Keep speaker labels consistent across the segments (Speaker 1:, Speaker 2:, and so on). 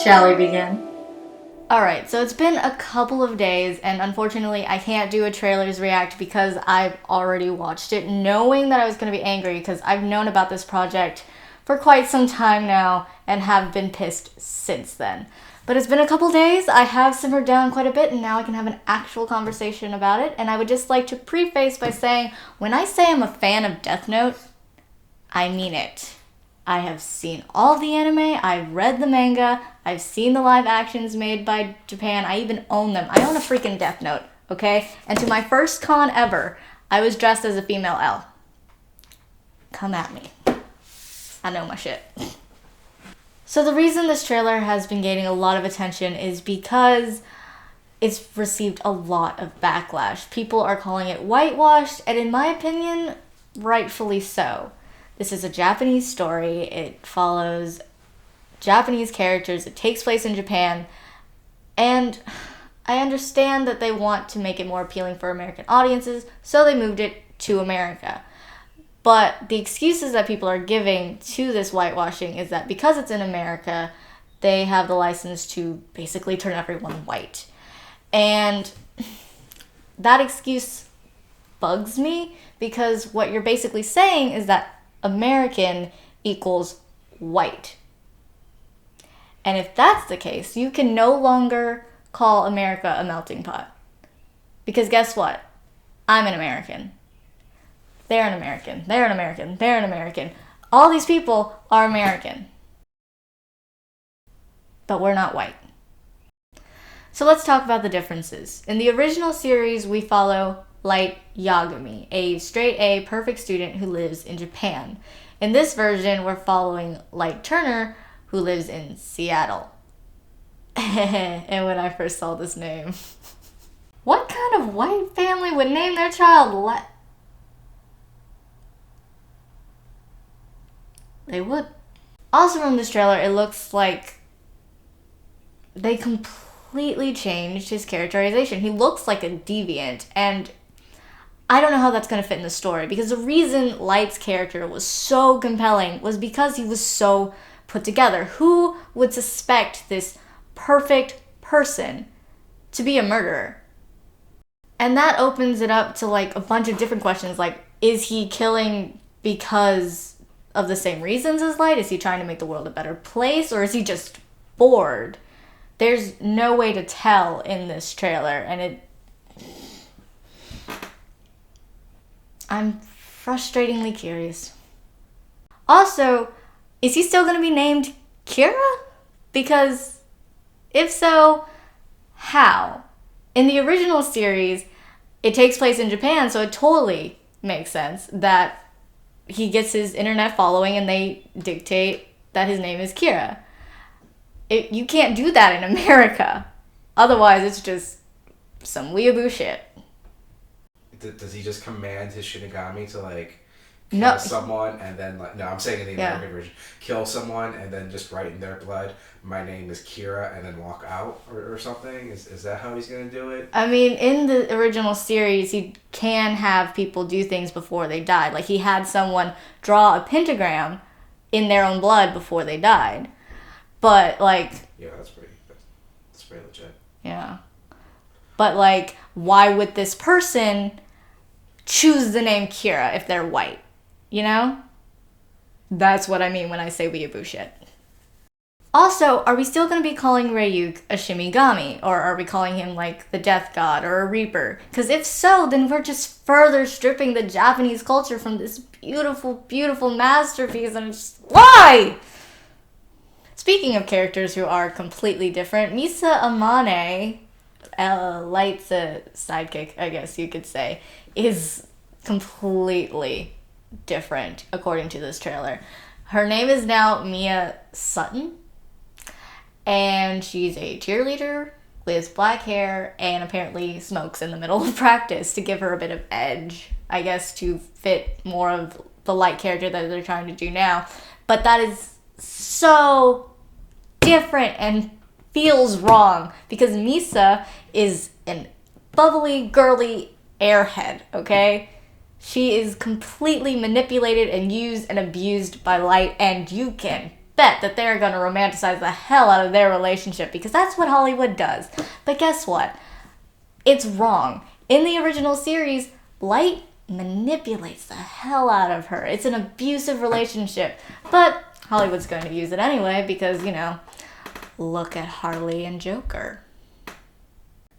Speaker 1: Shall we begin?
Speaker 2: Alright, so it's been a couple of days, and unfortunately I can't do a trailers react because I've already watched it, knowing that I was going to be angry because I've known about this project for quite some time now and have been pissed since then. But it's been a couple days, I have simmered down quite a bit, and now I can have an actual conversation about it, and I would just like to preface by saying, when I say I'm a fan of Death Note, I mean it. I have seen all the anime, I've read the manga, I've seen the live actions made by Japan, I even own them. I own a freaking Death Note, okay? And to my first con ever, I was dressed as a female Elle. Come at me. I know my shit. So the reason this trailer has been gaining a lot of attention is because it's received a lot of backlash. People are calling it whitewashed, and in my opinion, rightfully so. This is a Japanese story. It follows Japanese characters. It takes place in Japan. And I understand that they want to make it more appealing for American audiences, so they moved it to America. But the excuses that people are giving to this whitewashing is that because it's in America, they have the license to basically turn everyone white. And that excuse bugs me because what you're basically saying is that American equals white. And if that's the case, you can no longer call America a melting pot. Because guess what? I'm an American. They're an American. They're an American. They're an American. All these people are American. But we're not white. So let's talk about the differences. In the original series, we follow Light Yagami, a straight-A perfect student who lives in Japan. In this version, we're following Light Turner, who lives in Seattle. And when I first saw this name, what kind of white family would name their child Light? They would. Also from this trailer, it looks like they completely changed his characterization. He looks like a deviant, and I don't know how that's going to fit in the story, because the reason Light's character was so compelling was because he was so put together. Who would suspect this perfect person to be a murderer? And that opens it up to like a bunch of different questions, like, is he killing because of the same reasons as Light? Is he trying to make the world a better place, or is he just bored? There's no way to tell in this trailer, and I'm frustratingly curious. Also, is he still going to be named Kira? Because if so, how? In the original series, it takes place in Japan, so it totally makes sense that he gets his internet following and they dictate that his name is Kira. You can't do that in America. Otherwise, it's just some weeaboo shit.
Speaker 3: Does he just command his Shinigami to like kill
Speaker 2: No.
Speaker 3: someone and then like no, I'm saying in the American version, kill someone and then just write in their blood, my name is Kira, and then walk out or something? Is that how he's gonna do it?
Speaker 2: I mean, in the original series, he can have people do things before they died. Like, he had someone draw a pentagram in their own blood before they died. But, like...
Speaker 3: Yeah, that's pretty legit.
Speaker 2: Yeah. But, like, why would this person choose the name Kira if they're white? You know? That's what I mean when I say weeaboo shit. Also, are we still going to be calling Ryuk a Shimigami? Or are we calling him, like, the Death God or a Reaper? Because if so, then we're just further stripping the Japanese culture from this beautiful, beautiful masterpiece. And it's just, why? Speaking of characters who are completely different, Misa Amane, Light's sidekick, I guess you could say, is completely different according to this trailer. Her name is now Mia Sutton, and she's a cheerleader with black hair and apparently smokes in the middle of practice to give her a bit of edge, I guess, to fit more of the Light character that they're trying to do now. But that is so different and feels wrong because Misa is an bubbly, girly airhead, okay? She is completely manipulated and used and abused by Light, and you can bet that they're going to romanticize the hell out of their relationship because that's what Hollywood does. But guess what? It's wrong. In the original series, Light manipulates the hell out of her. It's an abusive relationship. But Hollywood's going to use it anyway because, look at Harley and Joker.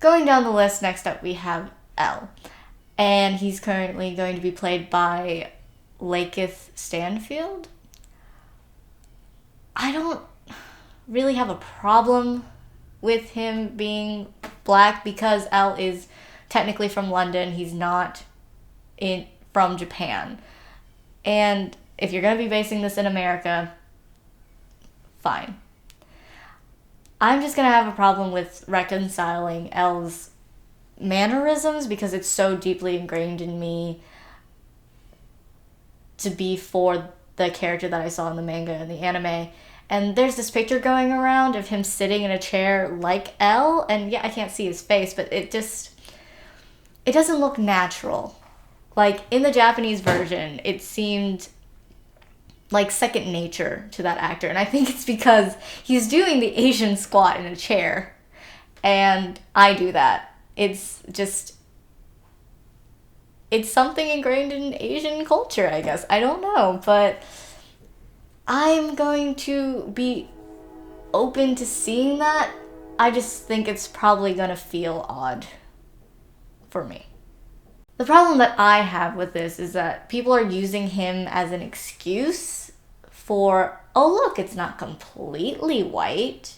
Speaker 2: Going down the list, next up we have Elle. And he's currently going to be played by Lakeith Stanfield. I don't really have a problem with him being black because Elle is technically from London. He's not from Japan. And if you're going to be basing this in America, fine. I'm just going to have a problem with reconciling Elle's mannerisms because it's so deeply ingrained in me to be for the character that I saw in the manga and the anime. And there's this picture going around of him sitting in a chair like Elle, and yeah, I can't see his face, but it doesn't look natural. Like, in the Japanese version, it seemed like second nature to that actor, and I think it's because he's doing the Asian squat in a chair, and I do that. It's something ingrained in Asian culture, I guess. I don't know, but I'm going to be open to seeing that. I just think it's probably going to feel odd for me. The problem that I have with this is that people are using him as an excuse for, oh look, it's not completely white.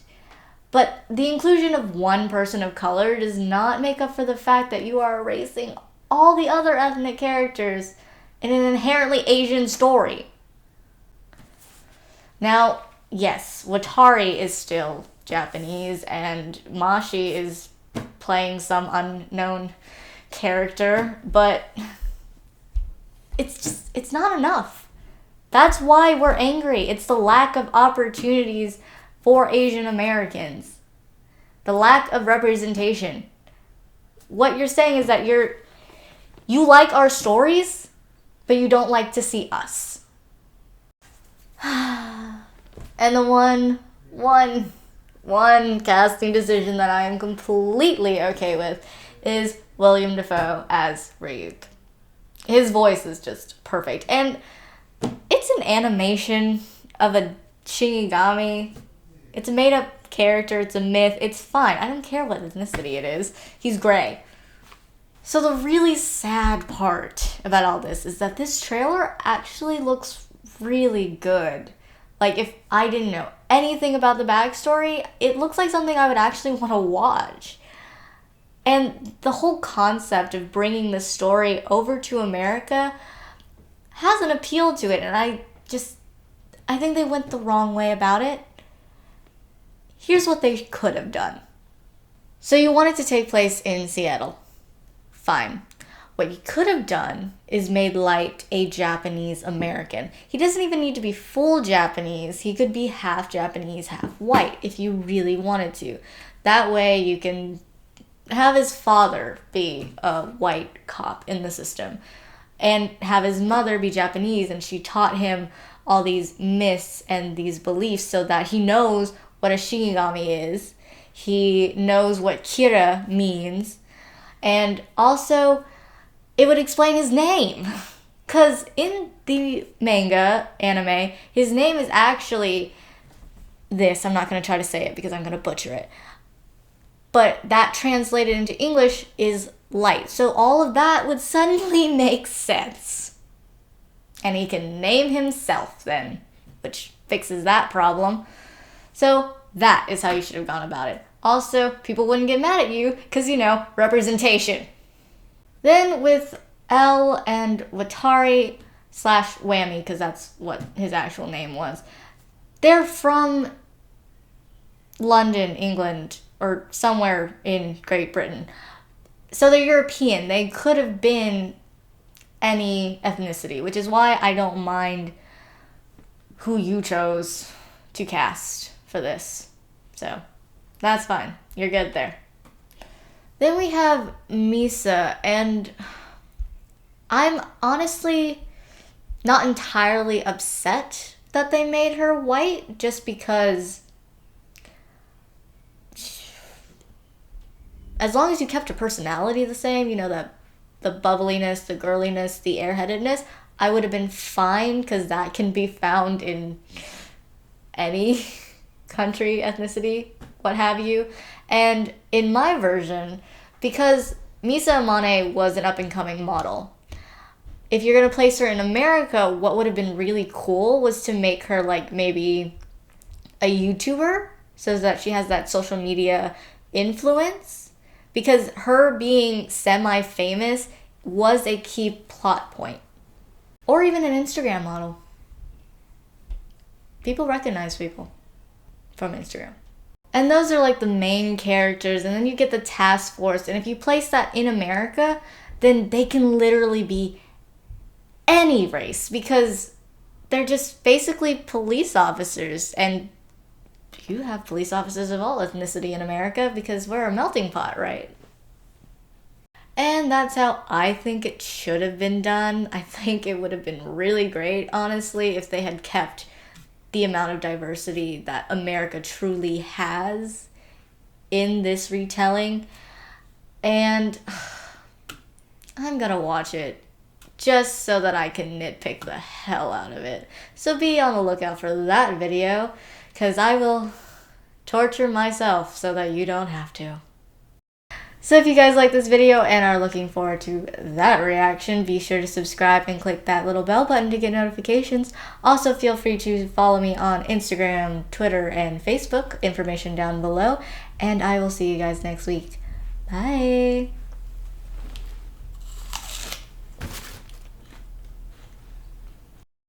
Speaker 2: But the inclusion of one person of color does not make up for the fact that you are erasing all the other ethnic characters in an inherently Asian story. Now, yes, Watari is still Japanese and Mashi is playing some unknown character, but it's not enough. That's why we're angry. It's the lack of opportunities for Asian Americans. The lack of representation. What you're saying is that you like our stories, but you don't like to see us. And the one casting decision that I am completely okay with is William Dafoe as Ryuk. His voice is just perfect. And it's an animation of a Shinigami. It's a made-up character. It's a myth. It's fine. I don't care what ethnicity it is. He's gray. So the really sad part about all this is that this trailer actually looks really good. Like, if I didn't know anything about the backstory, it looks like something I would actually want to watch. And the whole concept of bringing the story over to America has an appeal to it, and I think they went the wrong way about it. Here's what they could have done. So you want it to take place in Seattle. Fine. What you could have done is made Light a Japanese American. He doesn't even need to be full Japanese. He could be half Japanese, half white if you really wanted to. That way you can have his father be a white cop in the system and have his mother be Japanese, and she taught him all these myths and these beliefs so that he knows what a Shinigami is. He knows what Kira means. And also, it would explain his name. Because in the manga, anime, his name is actually this. I'm not going to try to say it because I'm going to butcher it. But that translated into English is Light. So all of that would suddenly make sense. And he can name himself then, which fixes that problem. So that is how you should have gone about it. Also, people wouldn't get mad at you because, representation. Then with Elle and Watari / Whammy, because that's what his actual name was, they're from London, England, or somewhere in Great Britain. So they're European. They could have been any ethnicity, which is why I don't mind who you chose to cast for this. So that's fine. You're good there. Then we have Misa, and I'm honestly not entirely upset that they made her white, just because as long as you kept her personality the same, you know, the bubbliness, the girliness, the airheadedness, I would have been fine, because that can be found in any country, ethnicity, what have you. And in my version, because Misa Amane was an up-and-coming model, if you're going to place her in America, what would have been really cool was to make her like maybe a YouTuber, so that she has that social media influence, because her being semi-famous was a key plot point. Or even an Instagram model. People recognize people from Instagram. And those are like the main characters, and then you get the task force, and if you place that in America, then they can literally be any race, because they're just basically police officers. And you have police officers of all ethnicity in America, because we're a melting pot, right? And that's how I think it should have been done. I think it would have been really great, honestly, if they had kept the amount of diversity that America truly has in this retelling. And I'm gonna watch it just so that I can nitpick the hell out of it. So be on the lookout for that video, because I will torture myself so that you don't have to. So if you guys like this video and are looking forward to that reaction, be sure to subscribe and click that little bell button to get notifications. Also, feel free to follow me on Instagram, Twitter, and Facebook. Information down below. And I will see you guys next week. Bye!